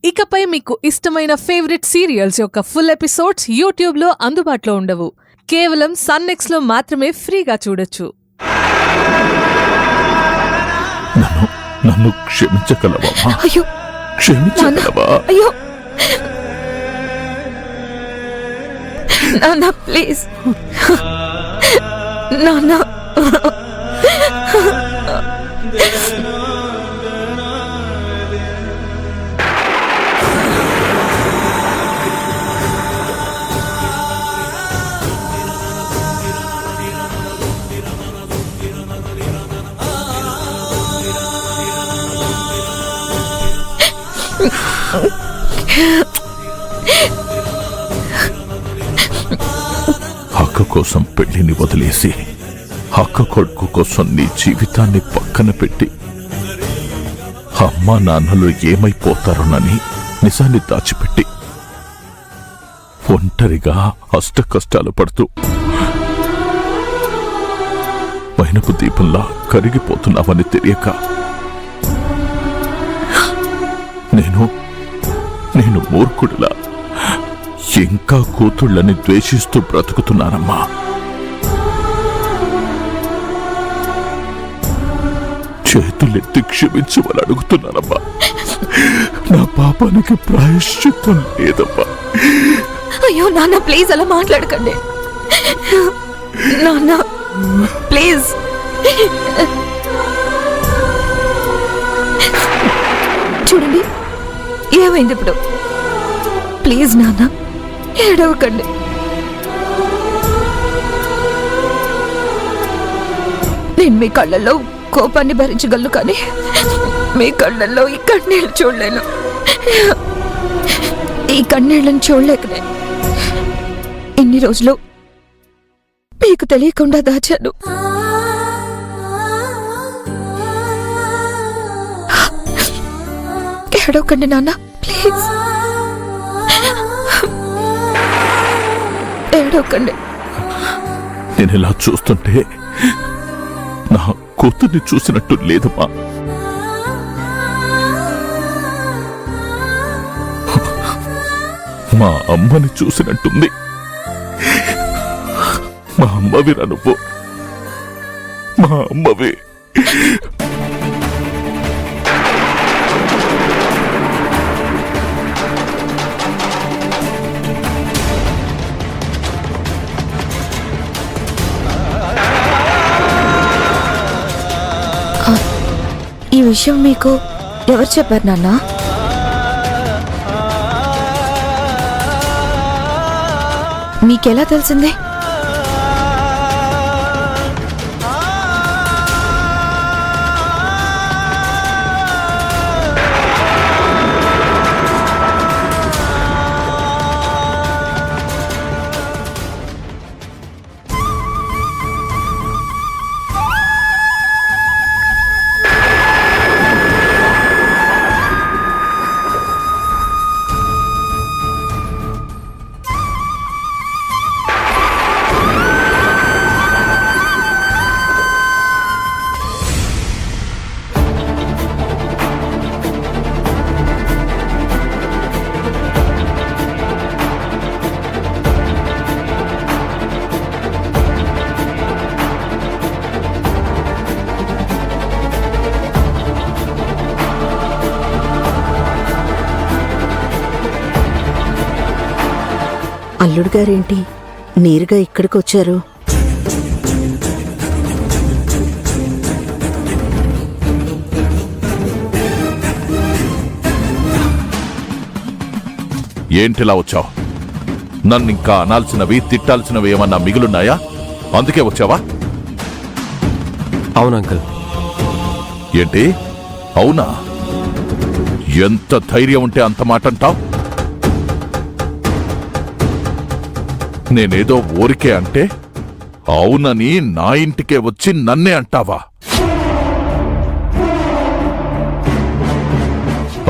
ఇకపై మీకు ఇష్టమైన ఫేవరెట్ సీరియల్స్ యొక్క ఫుల్ ఎపిసోడ్స్ యూట్యూబ్లో అందుబాటులో ఉండవు. కేవలం సన్నెక్స్లో మాత్రమే ఫ్రీగా చూడొచ్చు. నన్ను క్షమించగలవా? అయ్యో క్షమించగలవా? అయ్యో నాన్న ప్లీజ్ నాన్న అక్క కోసం పెళ్లిని వదిలేసి అక్క కొడుకు కోసం నీ జీవితాన్ని పక్కన పెట్టి అమ్మా నాన్నలు ఏమైపోతారోనని నిజాన్ని దాచిపెట్టి ఒంటరిగా అష్ట కష్టాలు పడుతూ మైనపు దీపంలా కరిగిపోతున్నావని తెలియక నేను మూర్ఖుడిలా ఇంకా కూతుళ్ళని ద్వేషిస్తూ బ్రతుకుతున్నానమ్మా. చేతులెత్తి క్షమించమని అడుగుతున్నానమ్మా. నా పాపానికి ప్రాయశ్చిత్తం లేదమ్మా. అయ్యో నాన్న ప్లీజ్ అలా మాట్లాడకండి నాన్న ప్లీజ్. చూడండి ఏమైంది ఇప్పుడు? ప్లీజ్ నాన్న ఏడవకండి. నేను మీ కళ్ళల్లో కోపాన్ని భరించగలను, కానీ మీ కళ్ళల్లో ఈ కన్నీళ్ళు చూడలేను. ఈ కన్నీళ్ళని చూడలేకనే ఇన్ని రోజులు మీకు తెలియకుండా దాచాను. ఏడవకండి నాన్న ప్లీజ్, ఏడవకండి. నేను ఇలా చూస్తుంటే నా కూతుర్ని చూసినట్టు లేదమ్మా. మా అమ్మని చూసినట్టుంది. మా అమ్మవిరా నువ్వు, మా అమ్మవి. ఈ విషయం మీకు ఎవరు చెప్పారు నాన్న? మీకెలా తెలిసింది? అల్లుడు గారేంటి నేరుగా ఇక్కడికి వచ్చారు? ఏంటిలా వచ్చావు? నన్నింకా అనాల్సినవి తిట్టాల్సినవి ఏమన్నా మిగులున్నాయా? అందుకే వచ్చావా? అవును అంకుల్. ఏంటి అవునా? ఎంత ధైర్యం ఉంటే అంత మాట అంటావు? నేనేదో ఊరికే అంటే అవునని నా ఇంటికే వచ్చి నన్నే అంటావా?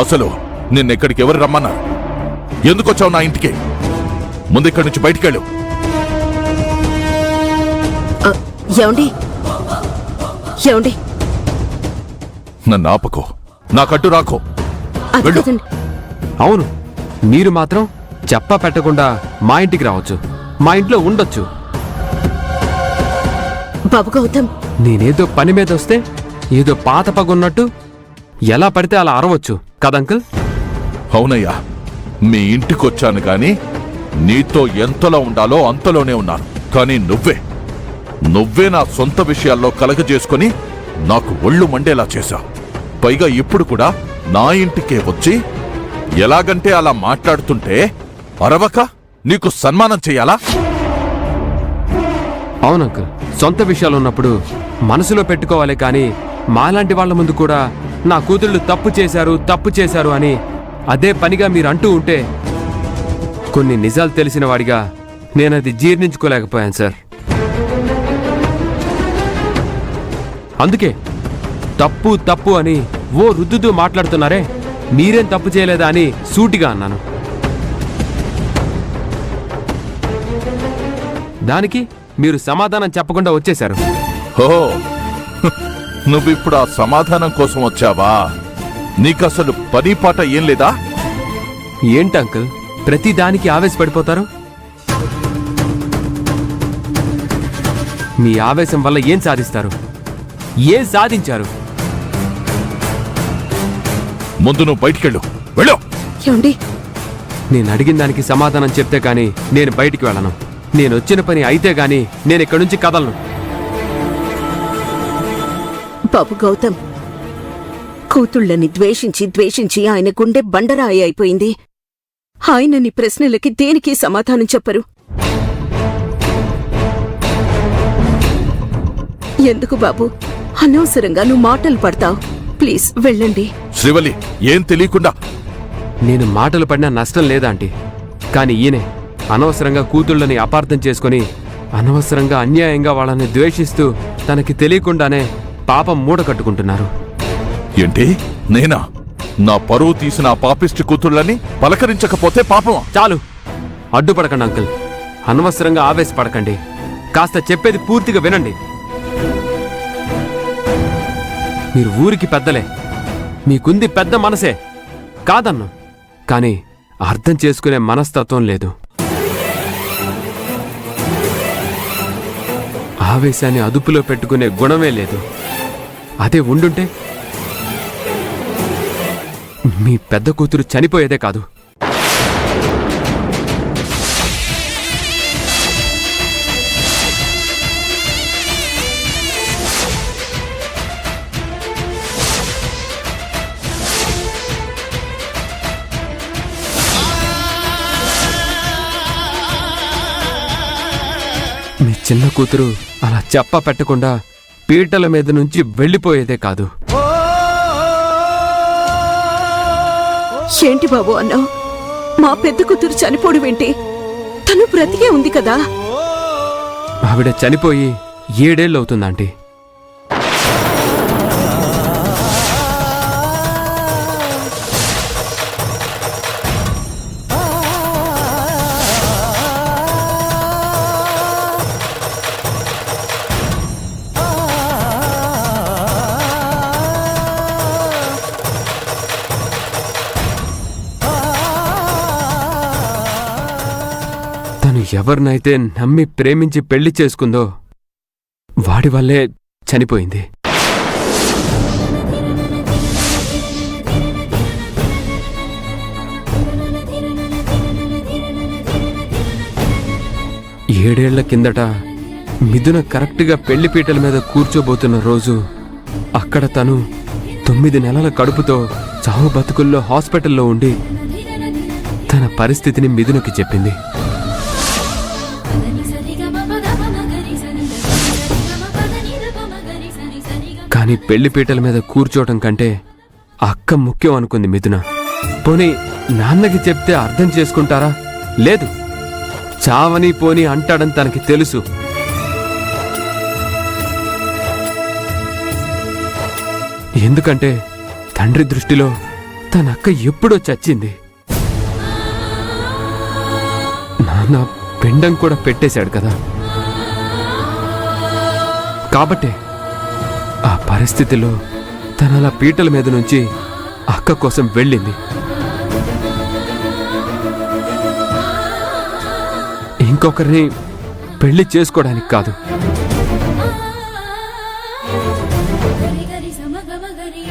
అసలు నిన్నెక్కడికి ఎవరు రమ్మన్నారు? ఎందుకొచ్చావు నా ఇంటికి? ముందిక్కడి నుంచి బయటికెళ్ళు. ఏమండి ఏమండి నన్ను ఆపకో, నాకట్టు రాకో. అది వెళ్ళు. కదండి అవును, మీరు మాత్రం చెప్పా పెట్టకుండా మా ఇంటికి రావచ్చు, మా ఇంట్లో ఉండొచ్చు. బాబు గౌతమ్, నేనేదో పని మీద వస్తే ఏదో పాత పగున్నట్టు ఎలా పడితే అలా అరవచ్చు కదంకుల్? అవునయ్యా, మీ ఇంటికొచ్చాను గాని నీతో ఎంతలో ఉండాలో అంతలోనే ఉన్నాను. కానీ నువ్వే నా సొంత విషయాల్లో కలగజేసుకొని నాకు ఒళ్ళు మండేలా చేశావు. పైగా ఇప్పుడు కూడా నా ఇంటికే వచ్చి ఎలాగంటే అలా మాట్లాడుతుంటే అరవక నీకు సన్మానం చెయ్యాలా? అవునంకుల్, సొంత విషయాలు ఉన్నప్పుడు మనసులో పెట్టుకోవాలి, కానీ మాలాంటి వాళ్ళ ముందు కూడా నా కూతుళ్ళు తప్పు చేశారు అని అదే పనిగా మీరు అంటూ ఉంటే కొన్ని నిజాలు తెలిసిన వాడిగా నేనది జీర్ణించుకోలేకపోయాను సార్. అందుకే తప్పు అని ఓ రుద్దుతూ మాట్లాడుతున్నారే, మీరేం తప్పు చేయలేదా అని సూటిగా అన్నాను. దానికి మీరు సమాధానం చెప్పకుండా వచ్చేశారు. ఓ, నువ్విప్పుడు ఆ సమాధానం కోసం వచ్చావా? నీకసలు పని పాట ఏం లేదా? ఏంటి అంకుల్ ప్రతి దానికి ఆవేశపడిపోతారు? మీ ఆవేశం వల్ల ఏం సాధిస్తారు? ఏం సాధించారు? ముందు నువ్వు బయటికెళ్ళు, వెళ్ళు. ఏమండి? నేను అడిగిన దానికి సమాధానం చెప్తే గాని నేను బయటికి వెళ్ళను. నేను వచ్చిన పని అయితే గాని నేను ఇక్కడి నుంచి కదలను. బాబు గౌతమ్, కూతుళ్ళని ద్వేషించి ఆయన గుండె బండరాయి అయిపోయింది. ఆయనని ప్రశ్నలకి దేనికి సమాధానం చెప్పరు. ఎందుకు బాబు అనవసరంగా నువ్వు మాటలు పడతావు? ప్లీజ్ వెళ్ళండి. శ్రీవల్లి, ఏం తెలియకుండా. నేను మాటలు పడినా నష్టం లేదా ఆంటీ, కానీ ఈయనే అనవసరంగా కూతుళ్ళని అపార్థం చేసుకుని అనవసరంగా అన్యాయంగా వాళ్ళని ద్వేషిస్తూ తనకి తెలియకుండానే పాపం మూట కట్టుకుంటున్నారు. ఏంటి? నేనా? నా పరువు తీసిన ఆ పాపిష్టి కూతుళ్ళని పలకరించకపోతే పాపమా? చాలు, అడ్డుపడకండి అంకుల్. అనవసరంగా ఆవేశపడకండి. కాస్త చెప్పేది పూర్తిగా వినండి. మీరు ఊరికి పెద్దలే, మీకుంది పెద్ద మనసే కాదన్ను, కానీ అర్థం చేసుకునే మనస్తత్వం లేదు. ఆవేశాన్ని అదుపులో పెట్టుకునే గుణమే లేదు. అదే ఉండుంటే మీ పెద్ద కూతురు చనిపోయేదే కాదు. మీ చిన్న కూతురు అలా చెప్ప పెట్టకుండా పీటల మీద నుంచి వెళ్ళిపోయేదే కాదు. ఏంటి బాబు అన్నావు? మా పెద్ద కూతురు చనిపోవడం ఏంటి? తను బ్రతికే ఉంది కదా. ఆవిడ చనిపోయి 7 ఏళ్ళు అవుతుందంటీ. తను ఎవరినైతే నమ్మి ప్రేమించి పెళ్లి చేసుకుందో వాడి వల్లే చనిపోయింది. ఏడేళ్ల కిందట మిథున కరెక్ట్గా పెళ్లిపీటల మీద కూర్చోబోతున్న రోజు అక్కడ తను 9 నెలల కడుపుతో చావు బతుకుల్లో హాస్పిటల్లో ఉండి తన పరిస్థితిని మిథునకి చెప్పింది. కానీ పెళ్లిపీటల మీద కూర్చోవటం కంటే అక్క ముఖ్యం అనుకుంది మిథున. పోనీ నాన్నకి చెప్తే అర్థం చేసుకుంటారా? లేదు, చావని పోని అంటాడని తనకి తెలుసు. ఎందుకంటే తండ్రి దృష్టిలో తన అక్క ఎప్పుడో చచ్చింది. నాన్న పిండం కూడా పెట్టేశాడు కదా. కాబట్టే ఆ పరిస్థితిలో తనలా పీటల మీద నుంచి అక్క కోసం వెళ్ళింది. ఇంకొకరిని పెళ్లి చేసుకోవడానికి కాదు. గరి గరి సమగమ గరి